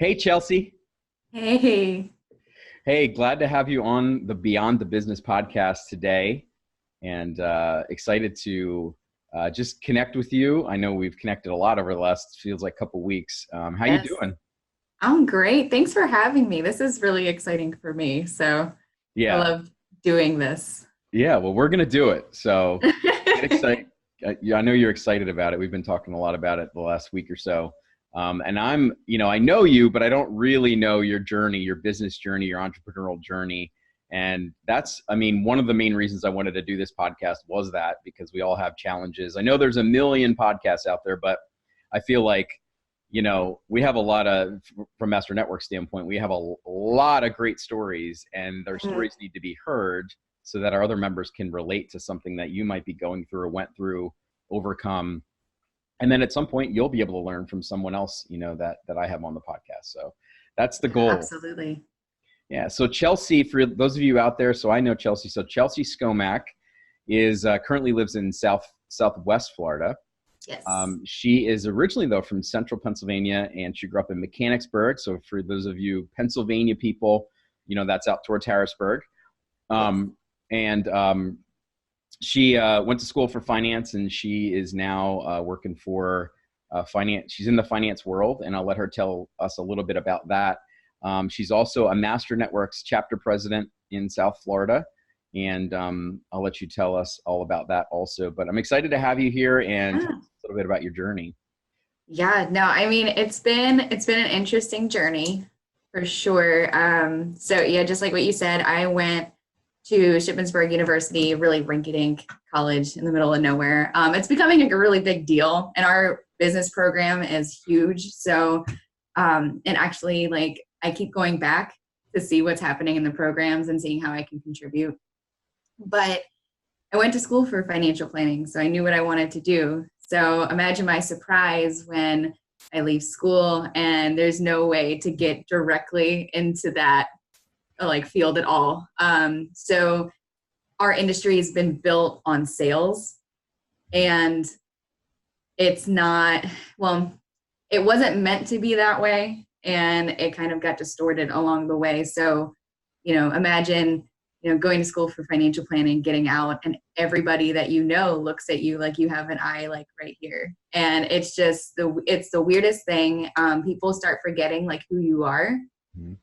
Hey, Chelsea. Hey. Hey, glad to have you on the Beyond the Business podcast today, and excited to just connect with you. I know we've connected a lot over the last feels like couple weeks. How you Yes. doing? I'm great. Thanks for having me. This is really exciting for me. So I Yeah, love doing this. yeah. Well, we're gonna do it. So get excited. Yeah, I know you're excited about it. We've been talking a lot about it the last week or so. And I know you, but I don't really know your journey, your business journey, your entrepreneurial journey. And that's, I mean, one of the main reasons I wanted to do this podcast was that because we all have challenges. I know there's a million podcasts out there, but I feel like, we have a lot of, from Master Network standpoint, we have a lot of great stories, and their Mhm. stories need to be heard so that our other members can relate to something that you might be going through or went through, overcome. And then at some point you'll be able to learn from someone else, that I have on the podcast. So that's the Yeah, goal. absolutely. Yeah. So Chelsea, for those of you out there, so I know Chelsea. So Chelsea Scomak is currently lives in Southwest Florida. Yes. She is originally, though, from Central Pennsylvania, and she grew up in Mechanicsburg. So for those of you Pennsylvania people, that's out towards Harrisburg. Yes. And she went to school for finance, and she is now working for finance. She's in the finance world, and I'll let her tell us a little bit about that. She's also a Master Networks chapter president in South Florida, and I'll let you tell us all about that also. But I'm excited to have you here and tell Yeah. us a little bit about your journey. Yeah, no, I mean it's been an interesting journey for sure. So yeah, just like what you said, I went to Shippensburg University, really rinky-dink college in the middle of nowhere. It's becoming like a really big deal, and our business program is huge. So, and actually, like I keep going back to see what's happening in the programs and seeing how I can contribute. But I went to school for financial planning, so I knew what I wanted to do. So imagine my surprise when I leave school and there's no way to get directly into that like field at all. So our industry has been built on sales, and it's not, well, it wasn't meant to be that way, and it kind of got distorted along the way. So, imagine, going to school for financial planning, getting out, and everybody that looks at you like you have an eye like right here. And it's the weirdest thing. People start forgetting like who you are. Mhm.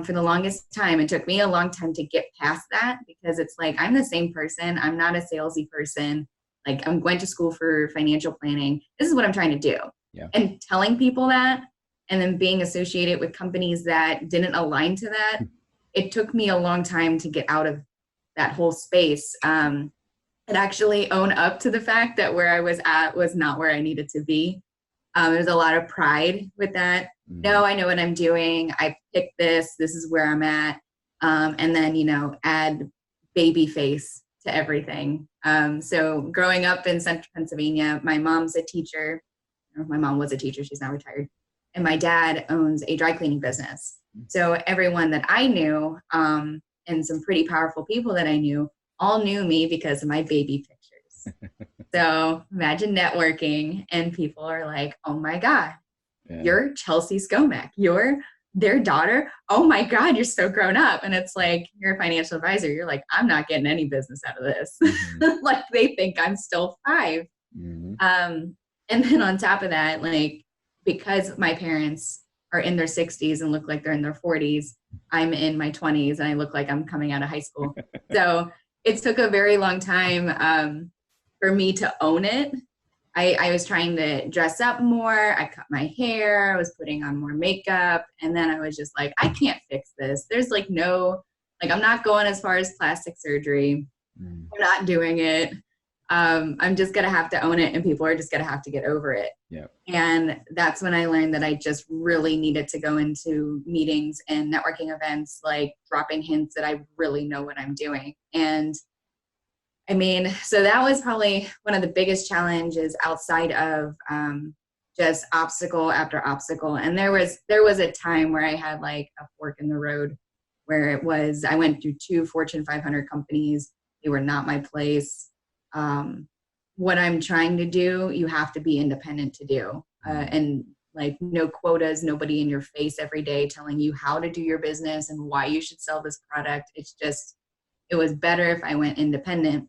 For the longest time. It took me a long time to get past that because it's like I'm the same person. I'm not a salesy person. Like I'm going to school for financial planning. This is what I'm trying to do. Yeah. And telling people that and then being associated with companies that didn't align to that, it took me a long time to get out of that whole space. And actually own up to the fact that where I was at was not where I needed to be. There's a lot of pride with that. Mhm. No, I know what I'm doing. I picked this. This is where I'm at. And then, add baby face to everything. So growing up in Central Pennsylvania, my mom's a teacher. Or my mom was a teacher. She's now retired. And my dad owns a dry cleaning business. So everyone that I knew, and some pretty powerful people that I knew, all knew me because of my baby pictures. So imagine networking and people are like, oh my God, Yeah. you're Chelsea Scomak. You're their daughter. Oh my God, you're so grown up. And it's like, you're a financial advisor. You're like, I'm not getting any business out of this. Mhm. Like they think I'm still five. Mhm. Um, and then on top of that, like, because my parents are in their 60s and look like they're in their 40s, I'm in my 20s and I look like I'm coming out of high school. So it took a very long time for me to own it. I was trying to dress up more. I cut my hair. I was putting on more makeup. And then I was just like, I can't fix this. There's like I'm not going as far as plastic surgery. Mhm. I'm not doing it. I'm just going to have to own it, and people are just going to have to get over it. Yeah. And that's when I learned that I just really needed to go into meetings and networking events, like dropping hints that I really know what I'm doing. And I mean, so that was probably one of the biggest challenges outside of just obstacle after obstacle. And there was a time where I had like a fork in the road, where I went through two Fortune 500 companies. They were not my place. Um, what I'm trying to do, you have to be independent to do. And like no quotas, nobody in your face every day telling you how to do your business and why you should sell this product. It's just, it was better if I went independent.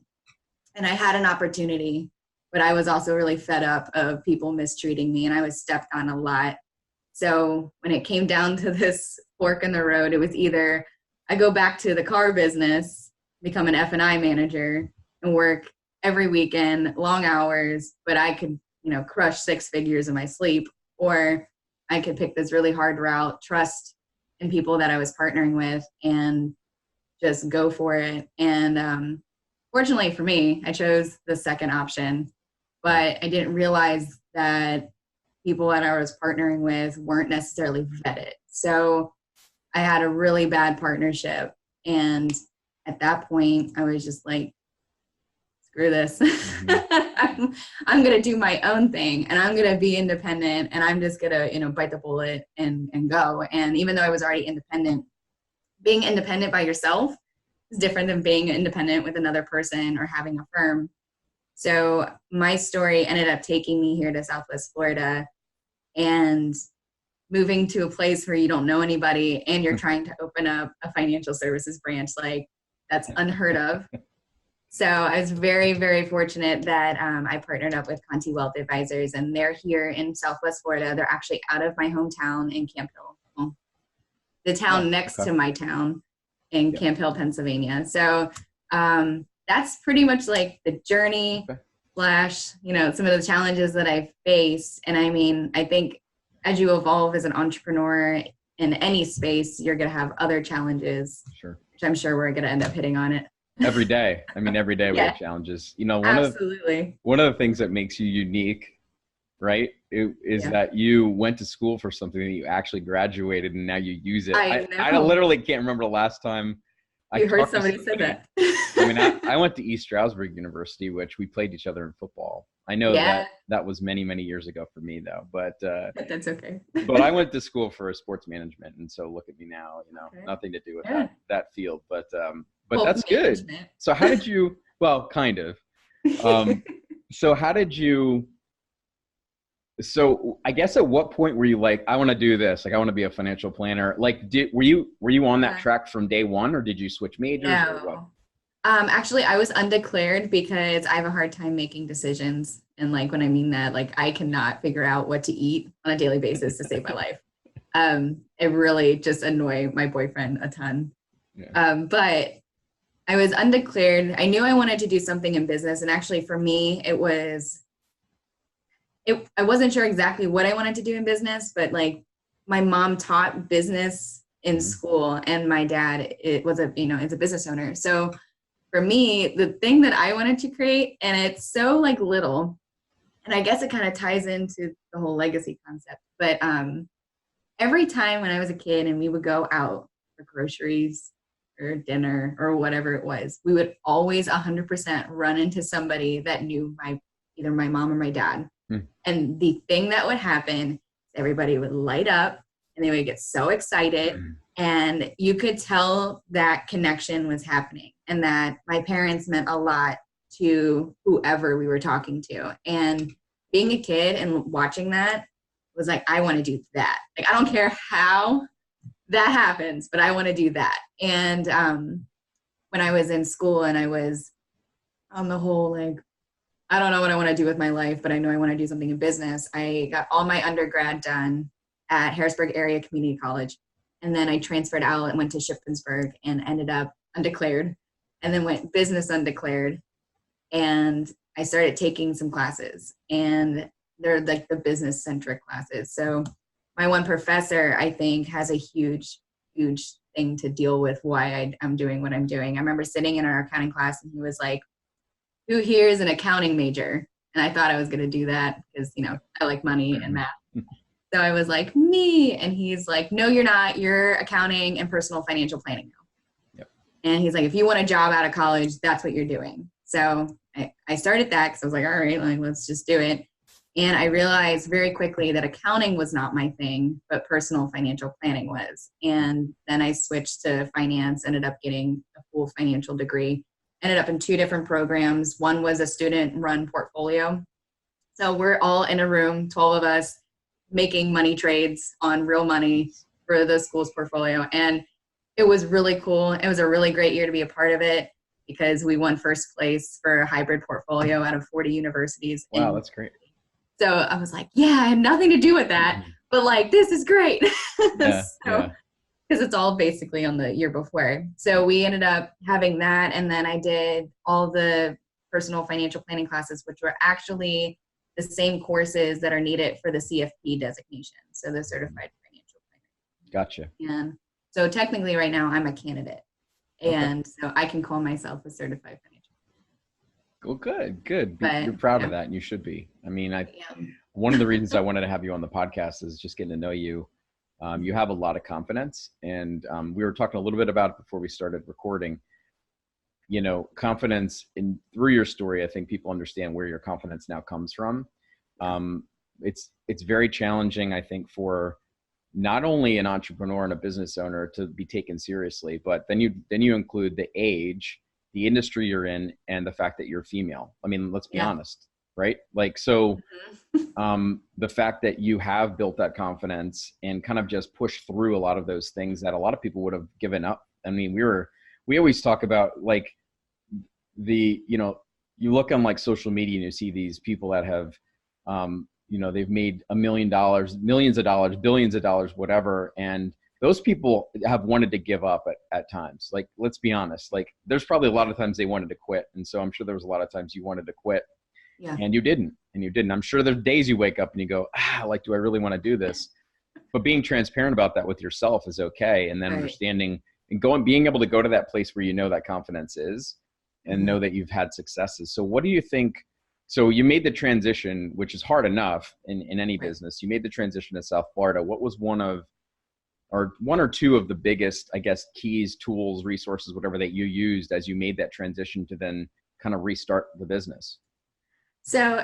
And I had an opportunity, but I was also really fed up of people mistreating me, and I was stepped on a lot. So when it came down to this fork in the road, it was either I go back to the car business, become an F&I manager, and work every weekend, long hours, but I could, crush 6 figures in my sleep, or I could pick this really hard route, trust in people that I was partnering with, and just go for it. And fortunately for me, I chose the second option, but I didn't realize that people that I was partnering with weren't necessarily vetted. So I had a really bad partnership. And at that point, I was just like, screw this. Mm-hmm. I'm going to do my own thing, and I'm going to be independent, and I'm just going to, bite the bullet and go. And even though I was already independent, being independent by yourself is different than being independent with another person or having a firm. So my story ended up taking me here to Southwest Florida and moving to a place where you don't know anybody and you're trying to open up a financial services branch. Like, that's unheard of. So I was very, very fortunate that I partnered up with Conti Wealth Advisors, and they're here in Southwest Florida. They're actually out of my hometown in Camp Hill, well, the town next to my town in Camp Hill, Pennsylvania. So that's pretty much like the journey slash, some of the challenges that I face. And I mean, I think as you evolve as an entrepreneur in any space, you're going to have other challenges, which I'm sure we're going to end up hitting on it. Every day. I mean, every day we have challenges. One of the things that makes you unique, right, is that you went to school for something that you actually graduated and now you use it. I literally can't remember the last time you heard somebody say that. I mean, I went to East Stroudsburg University, which we played each other in football. I know that was many, many years ago for me, though. But that's okay. But I went to school for sports management, and so look at me now. Nothing to do with that field. But that's good. So how did you? Well, kind of. So how did you? So I guess at what point were you like, I want to do this? Like, I want to be a financial planner. Like, were you on that track from day one, or did you switch majors? No. Or what? Actually, I was undeclared because I have a hard time making decisions. And like, when I mean that, like, I cannot figure out what to eat on a daily basis to save my life. It really just annoyed my boyfriend a ton. Yeah. But I was undeclared. I knew I wanted to do something in business. And actually for me, I wasn't sure exactly what I wanted to do in business, but like, my mom taught business in school, and my dad, is a business owner. So for me, the thing that I wanted to create, and it's so like little, and I guess it kind of ties into the whole legacy concept, but every time when I was a kid and we would go out for groceries or dinner or whatever it was, we would always 100% run into somebody that knew either my mom or my dad. And the thing that would happen, everybody would light up and they would get so excited, and you could tell that connection was happening and that my parents meant a lot to whoever we were talking to. And being a kid and watching that was like, I want to do that. Like, I don't care how that happens, but I want to do that. And when I was in school and I was on the whole, like, I don't know what I want to do with my life, but I know I want to do something in business. I got all my undergrad done at Harrisburg Area Community College. And then I transferred out and went to Shippensburg and ended up undeclared, and then went business undeclared. And I started taking some classes, and they're like the business centric classes. So my one professor, I think, has a huge, huge thing to deal with why I'm doing what I'm doing. I remember sitting in our accounting class and he was like, who here is an accounting major? And I thought I was going to do that because, I like money and math. So I was like, me. And he's like, no, you're not. You're accounting and personal financial planning now. Yep. And he's like, if you want a job out of college, that's what you're doing. So I started that because I was like, all right, like, let's just do it. And I realized very quickly that accounting was not my thing, but personal financial planning was. And then I switched to finance, ended up getting a full financial degree. Ended up in 2 different programs. One was a student-run portfolio. So we're all in a room, 12 of us, making money trades on real money for the school's portfolio. And it was really cool. It was a really great year to be a part of it because we won first place for a hybrid portfolio out of 40 universities. Wow, that's great. So I was like, yeah, I had nothing to do with that, but like, this is great. Yeah, So, because it's all basically on the year before. So we ended up having that. And then I did all the personal financial planning classes, which were actually the same courses that are needed for the CFP designation. So the Certified Financial Planner. Gotcha. And so technically right now I'm a candidate. And so I can call myself a certified financial planner. Well, good. But, you're proud of that, and you should be. I mean, one of the reasons I wanted to have you on the podcast is just getting to know you. You have a lot of confidence, and we were talking a little bit about it before we started recording. You know, confidence through your story, I think people understand where your confidence now comes from. It's very challenging, I think, for not only an entrepreneur and a business owner to be taken seriously, but then you include the age, the industry you're in, and the fact that you're female. I mean, let's be honest, right? Like, so the fact that you have built that confidence and kind of just pushed through a lot of those things that a lot of people would have given up. I mean, we always talk about like you look on like social media and you see these people that have, they've made $1 million, millions of dollars, billions of dollars, whatever. And those people have wanted to give up at times. Like, let's be honest, like there's probably a lot of times they wanted to quit. And so I'm sure there was a lot of times you wanted to quit and you didn't. I'm sure there's days you wake up and you go, like, do I really want to do this? But being transparent about that with yourself is okay. And then understanding and being able to go to that place where you know that confidence is and know that you've had successes. So what do you think? So you made the transition, which is hard enough in any business. You made the transition to South Florida. What was one or two of the biggest, I guess, keys, tools, resources, whatever that you used as you made that transition to then kind of restart the business? So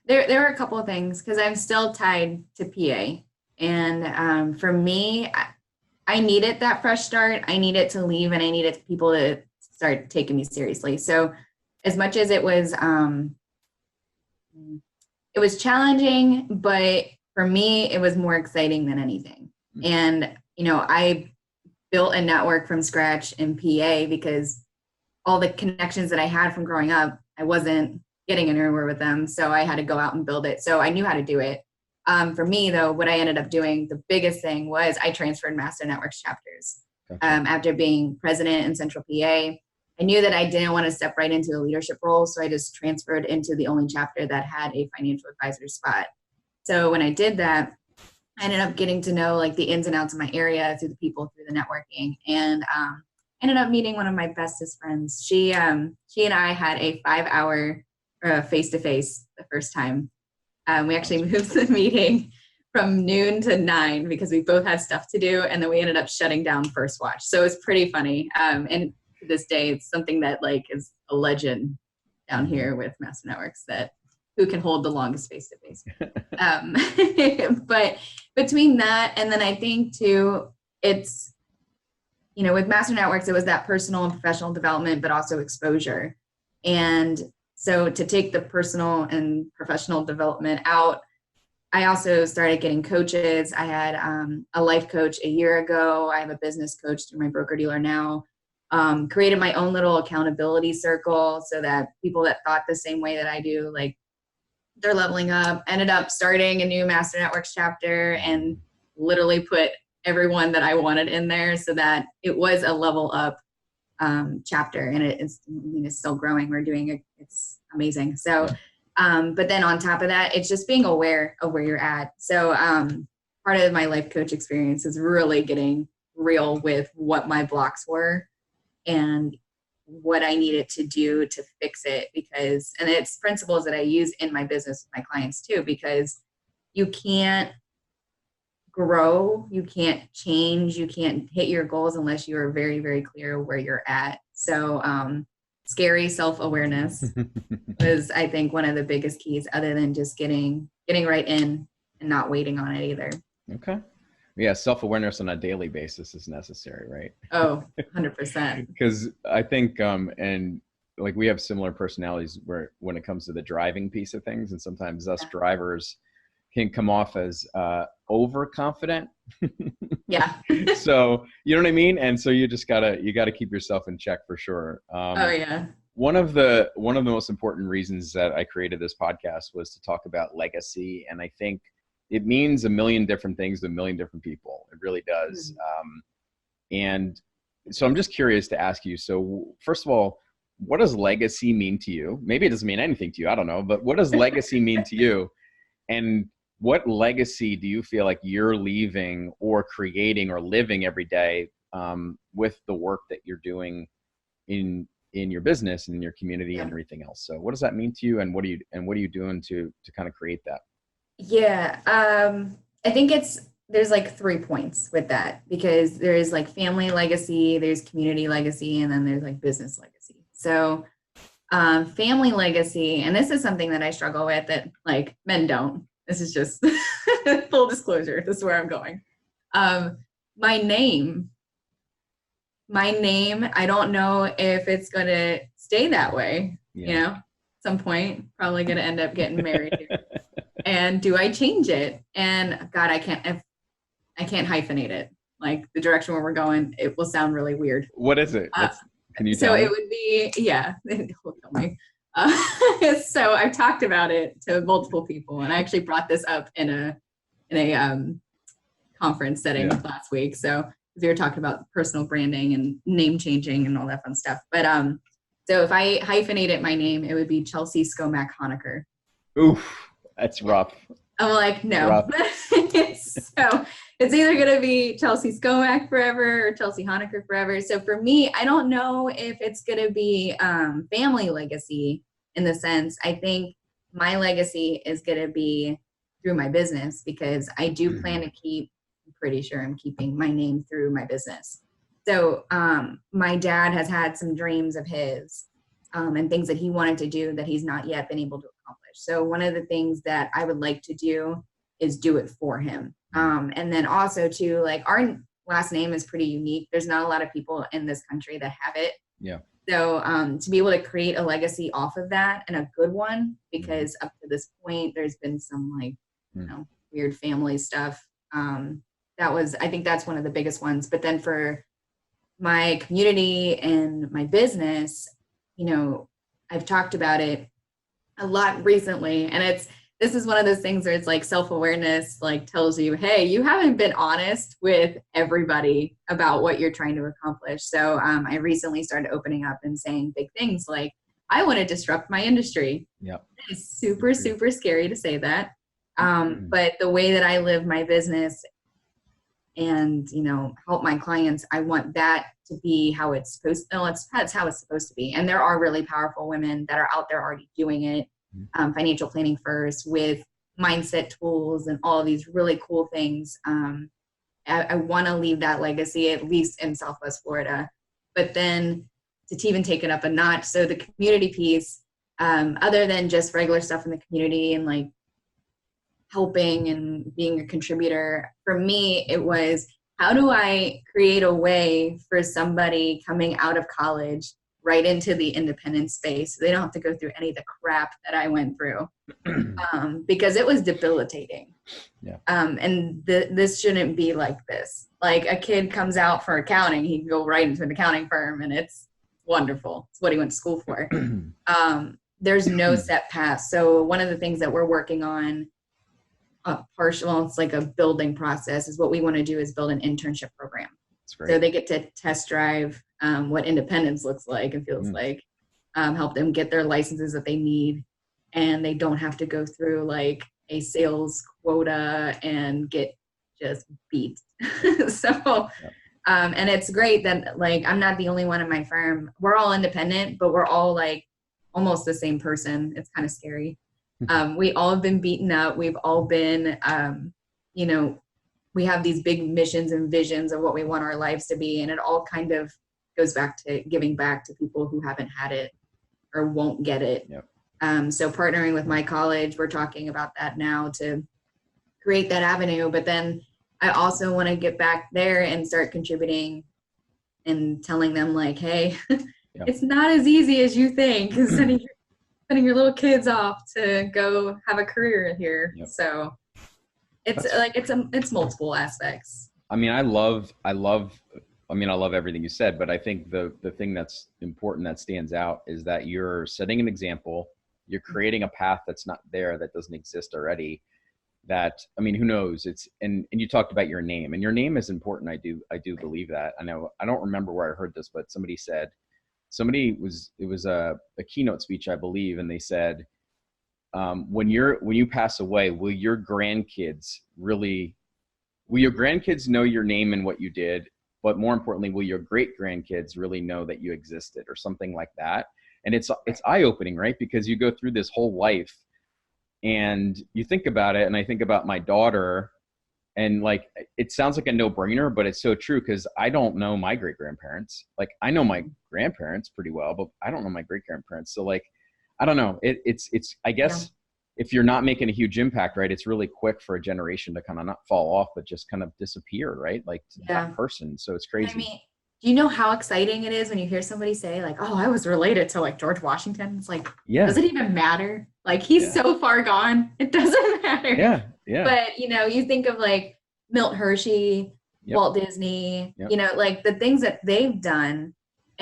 there were a couple of things because I'm still tied to PA. And for me, I needed that fresh start. I needed to leave and I needed people to start taking me seriously. So as much as it was challenging, but for me, it was more exciting than anything. And, I built a network from scratch in PA because all the connections that I had from growing up, I wasn't getting anywhere with them. So I had to go out and build it. So I knew how to do it. For me, though, what I ended up doing, the biggest thing was I transferred Master Networks chapters. Gotcha. After being president in Central PA. I knew that I didn't want to step right into a leadership role, so I just transferred into the only chapter that had a financial advisor spot. So when I did that, I ended up getting to know like the ins and outs of my area through the people, through the networking, and ended up meeting one of my bestest friends. She and I had a 5-hour face-to-face the first time. We actually moved the meeting from noon to 9 because we both had stuff to do, and then we ended up shutting down first watch. So it's pretty funny. And to this day, it's something that like is a legend down here with Master Networks, that who can hold the longest face-to-face. But between that, and then I think too, it's, with Master Networks, it was that personal and professional development, but also exposure. And so to take the personal and professional development out, I also started getting coaches. I had a life coach a year ago. I have a business coach through my broker dealer now. Created my own little accountability circle so that people that thought the same way that I do, like they're leveling up. Ended up starting a new Master Networks chapter and literally put everyone that I wanted in there so that it was a level up chapter, and it's still growing. We're doing it. It's amazing. So, but then on top of that, it's just being aware of where you're at. So part of my life coach experience is really getting real with what my blocks were and what I needed to do to fix it, because, and it's principles that I use in my business with my clients too, because you can't grow, you can't change, you can't hit your goals unless you are very, very clear where you're at. So scary self-awareness is, I think, one of the biggest keys, other than just getting right in and not waiting on it either. Okay. Yeah, self-awareness on a daily basis is necessary, right? Oh, 100%. Because I think, and like we have similar personalities where when it comes to the driving piece of things, and sometimes us drivers, can come off as overconfident. Yeah. So you know what I mean? And so you gotta keep yourself in check for sure. Oh yeah. One of the most important reasons that I created this podcast was to talk about legacy, and I think it means a million different things to a million different people. It really does. And so I'm just curious to ask you. So first of all, what does legacy mean to you? Maybe it doesn't mean anything to you. I don't know. But what does legacy mean to you? And what legacy do you feel like you're leaving or creating or living every day with the work that you're doing in your business and in your community and everything else? So what does that mean to you, and what are you doing to kind of create that? Yeah. I think there's like 3 points with that, because there's like family legacy, there's community legacy, and then there's like business legacy. So family legacy, and this is something that I struggle with that like men don't. This is just full disclosure. This is where I'm going. My name, I don't know if it's going to stay that way. At some point, probably going to end up getting married here. And do I change it? And God, I can't hyphenate it. Like the direction where we're going, it will sound really weird. What is it? Can you tell me? It would be, he'll tell me. So I've talked about it to multiple people, and I actually brought this up in a conference setting last week. So we were talking about personal branding and name changing and all that fun stuff. But so if I hyphenated my name, it would be Chelsea Scomak Honaker. Oof, that's rough. I'm like, no. So it's either going to be Chelsea Scomak forever or Chelsea Honaker forever. So for me, I don't know if it's going to be family legacy in the sense. I think my legacy is going to be through my business, because I do plan to keep, I'm pretty sure I'm keeping my name through my business. So my dad has had some dreams of his and things that he wanted to do that he's not yet been able to accomplish. So one of the things that I would like to do is do it for him. And then also too, like our last name is pretty unique. There's not a lot of people in this country that have it. Yeah. So to be able to create a legacy off of that, and a good one, because up to this point, there's been some like, weird family stuff. I think that's one of the biggest ones. But then for my community and my business, I've talked about it a lot recently, and this is one of those things where it's like self-awareness like tells you, hey, you haven't been honest with everybody about what you're trying to accomplish. So I recently started opening up and saying big things like, I want to disrupt my industry. Yeah, it's super, super scary to say that. But the way that I live my business and, help my clients, I want that to be how it's supposed to, that's how it's supposed to be. And there are really powerful women that are out there already doing it. Financial planning first with mindset tools and all of these really cool things. I want to leave that legacy, at least in Southwest Florida, but then to even take it up a notch. So the community piece, other than just regular stuff in the community and like helping and being a contributor, for me, it was, how do I create a way for somebody coming out of college right into the independent space so they don't have to go through any of the crap that I went through, because it was debilitating. Yeah. And this shouldn't be like this. Like a kid comes out for accounting, he can go right into an accounting firm, and it's wonderful. It's what he went to school for. There's no set path. So one of the things that we're working on, it's like a building process, is what we want to do is build an internship program. So they get to test drive what independence looks like and feels like, help them get their licenses that they need, and they don't have to go through like a sales quota and get just beat. And it's great that like I'm not the only one in my firm. We're all independent, but we're all like almost the same person. It's kind of scary. We all have been beaten up. We've all been, we have these big missions and visions of what we want our lives to be. And it all kind of goes back to giving back to people who haven't had it or won't get it. Yep. So partnering with my college, we're talking about that now to create that avenue. But then I also want to get back there and start contributing and telling them like, hey, it's not as easy as you think. Sending your little kids off to go have a career here. Yep. So it's That's, like it's multiple aspects. I mean, I mean, I love everything you said, but I think the thing that's important that stands out is that you're setting an example. You're creating a path that's not there, that doesn't exist already. That, I mean, who knows? It's, and you talked about your name, and your name is important. I do Right. believe that. I know, I don't remember where I heard this, but somebody said, it was a keynote speech, I believe, and they said, when you pass away, will your grandkids know your name and what you did, but more importantly, will your great grandkids really know that you existed, or something like that? And it's Right. eye opening, right? Because you go through this whole life and you think about it, and I think about my daughter, and like, it sounds like a no brainer, but it's so true, because I don't know my great grandparents. Like, I know my grandparents pretty well, but I don't know my great grandparents. So like, I don't know. It's I Yeah. guess if you're not making a huge impact, right, it's really quick for a generation to kind of not fall off, but just kind of disappear, right? Like, that Yeah. person. So it's And I crazy. mean, do you know how exciting it is when you hear somebody say, like, oh, I was related to like George Washington? It's like, does Yeah. it even matter? Like, he's Yeah. so far gone, it doesn't matter. Yeah. Yeah. But, you think of like Milt Hershey, Yep. Walt Disney, Yep. like the things that they've done.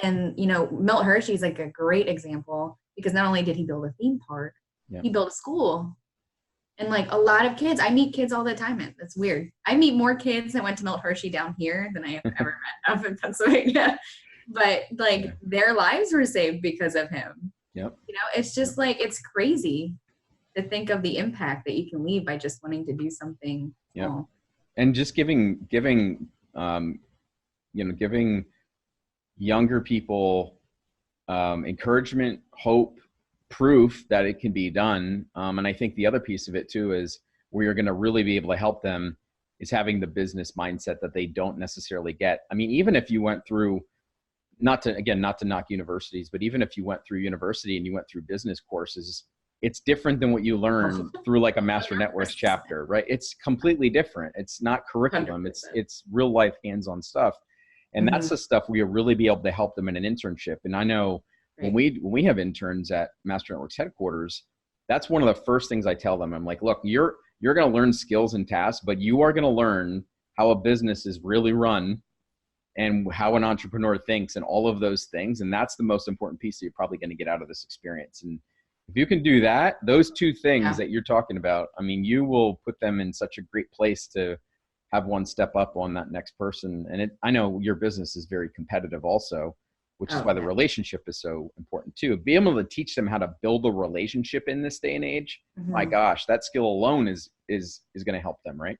And, Milt Hershey's like a great example because not only did he build a theme park, Yep. he built a school. And like a lot of kids, I meet kids all the time. That's weird. I meet more kids that went to Milt Hershey down here than I have ever met up in Pennsylvania. But Yeah. like their lives were saved because of him. Yep. It's Yep. just like it's crazy to think of the impact that you can leave by just wanting to do something Yep. small. And just giving younger people encouragement, hope, proof that it can be done. And I think the other piece of it too is where you're going to really be able to help them is having the business mindset that they don't necessarily get. I mean, even if you went through, not to knock universities, but even if you went through university and you went through business courses, it's different than what you learn through like a Master Networks 100%. chapter, right? It's completely different. It's not curriculum. It's real life hands-on stuff. And that's Mm-hmm. the stuff where you'll really be able to help them in an internship. And I know when Right. we have interns at Master Networks headquarters, that's one of the first things I tell them. I'm like, look, you're going to learn skills and tasks, but you are going to learn how a business is really run and how an entrepreneur thinks and all of those things. And that's the most important piece that you're probably going to get out of this experience. And if you can do that, those two things Yeah. that you're talking about, I mean, you will put them in such a great place to have one step up on that next person. And I know your business is very competitive also, which is Oh why the yeah. relationship is so important too. Be able to teach them how to build a relationship in this day and age. My Mm-hmm. gosh, that skill alone is going to help them, right?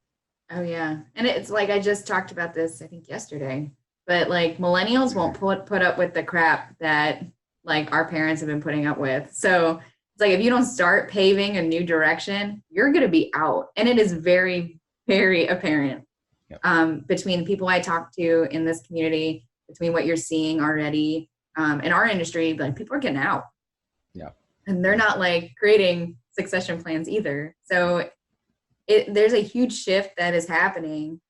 Oh yeah. And it's like I just talked about this, I think yesterday. But like millennials won't put up with the crap that like our parents have been putting up with. So it's like if you don't start paving a new direction, you're gonna be out. And it is very, very apparent Yep. Between the people I talk to in this community, between what you're seeing already in our industry, like people are getting out. Yeah. And they're Yeah. not like creating succession plans either. So there's a huge shift that is happening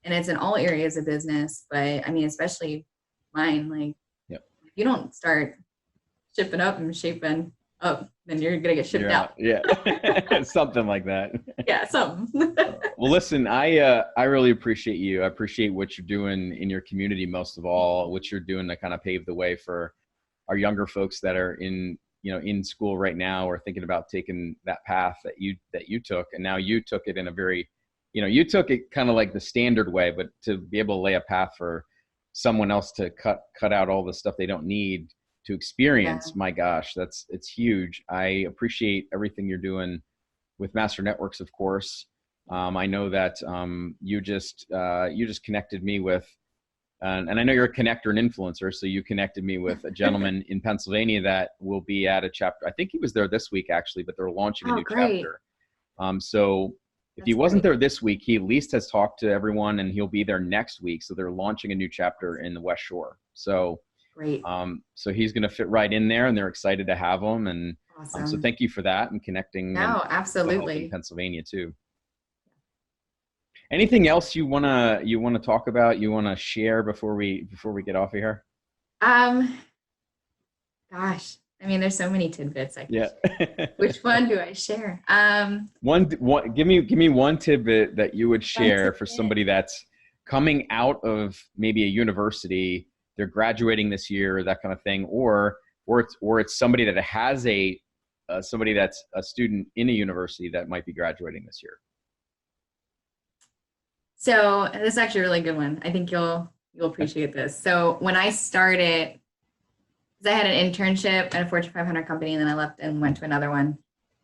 and it's in all areas of business, but I mean especially mine, like Yep. if you don't start shipping up and shaping up, then you're gonna get shipped Yeah. out. Yeah. Something like that. Yeah, something. Well, listen, I really appreciate you. I appreciate what you're doing in your community, most of all, what you're doing to kind of pave the way for our younger folks that are in school right now or thinking about taking that path that you took. And now you took it in a very, you took it kind of like the standard way, but to be able to lay a path for someone else to cut out all the stuff they don't need to Yeah. experience. My gosh, it's huge. I appreciate everything you're doing with Master Networks, of course. I know that you just connected me with, and I know you're a connector and influencer, so you connected me with a gentleman in Pennsylvania that will be at a chapter. I think he was there this week actually, but they're launching a Oh, new great. chapter. So if he That's wasn't great. there this week, he at least has talked to everyone, and he'll be there next week. So they're launching a new chapter in the West Shore. Great. So he's going to fit right in there, and they're excited to have him. And so Awesome. thank you for that and connecting and No, helping absolutely. Pennsylvania too. Anything else you wanna talk about? You wanna share before we get off of here? Um, gosh. I mean, there's so many tidbits I can Yeah. share. Which one do I share? Give me one tidbit that you would One share for tidbit. somebody that's coming out of maybe a university, they're graduating this year, that kind of thing, or it's somebody that has somebody that's a student in a university that might be graduating this year. So this is actually a really good one. I think you'll appreciate this. So when I started, because I had an internship at a Fortune 500 company, and then I left and went to another one.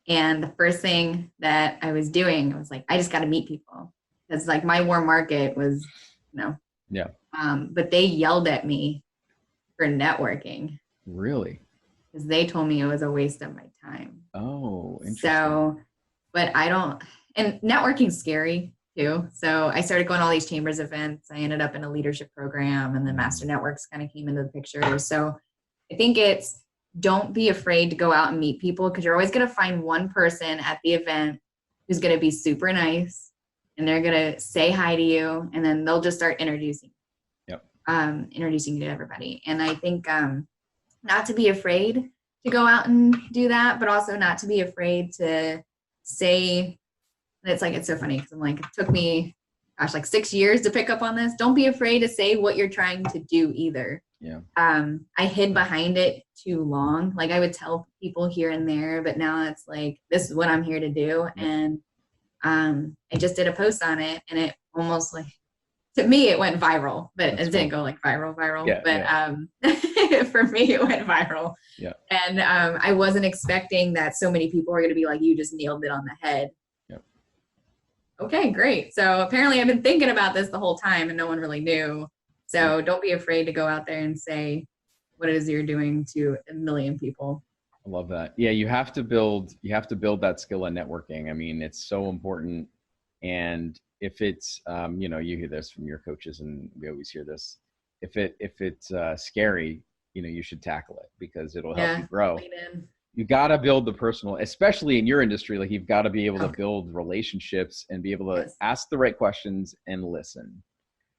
And the first thing that I was doing, I was like, I just got to meet people, because like my warm market was, Yeah. But they yelled at me for networking. Really? Because they told me it was a waste of my time. Oh, interesting. So, but and networking's scary too. So I started going to all these chambers events. I ended up in a leadership program, and then Master Networks kind of came into the picture. So I think don't be afraid to go out and meet people, because you're always going to find one person at the event who's going to be super nice, and they're going to say hi to you, and then they'll just start introducing you to everybody. And I think not to be afraid to go out and do that, but also not to be afraid to say, it's so funny because I'm like, it took me, like 6 years to pick up on this. Don't be afraid to say what you're trying to do either. Yeah. I hid behind it too long. Like I would tell people here and there, but now it's like, this is what I'm here to do. Yeah. And I just did a post on it, and it almost like, to me, it went viral, but it didn't go like viral. Yeah, but for me, it went viral. Yeah. And I wasn't expecting that so many people were going to be like, you just nailed it on the head. Yep. Okay, great. So apparently I've been thinking about this the whole time, and no one really knew. So don't be afraid to go out there and say what it is you're doing to a million people. I love that. Yeah, you have to build that skill in networking. I mean, it's so important. And if it's you hear this from your coaches, and we always hear this, if it's scary, you should tackle it, because it'll help you grow. You got to build the personal, especially in your industry, like you've got to be able to build relationships and be able to ask the right questions and listen.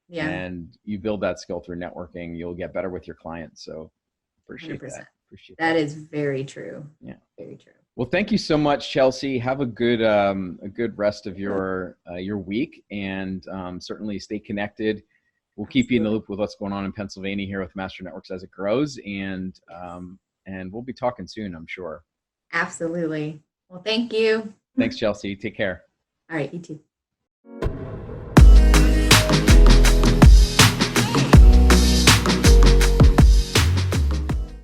Yeah. And you build that skill through networking, you'll get better with your clients. So appreciate 100%. That is very true. Yeah. Very true. Well, thank you so much, Chelsea. Have a good rest of your week, and certainly stay connected. We'll keep you in the loop with what's going on in Pennsylvania here with Master Networks as it grows, and we'll be talking soon, I'm sure. Absolutely. Well, thank you. Thanks, Chelsea. Take care. All right, you too.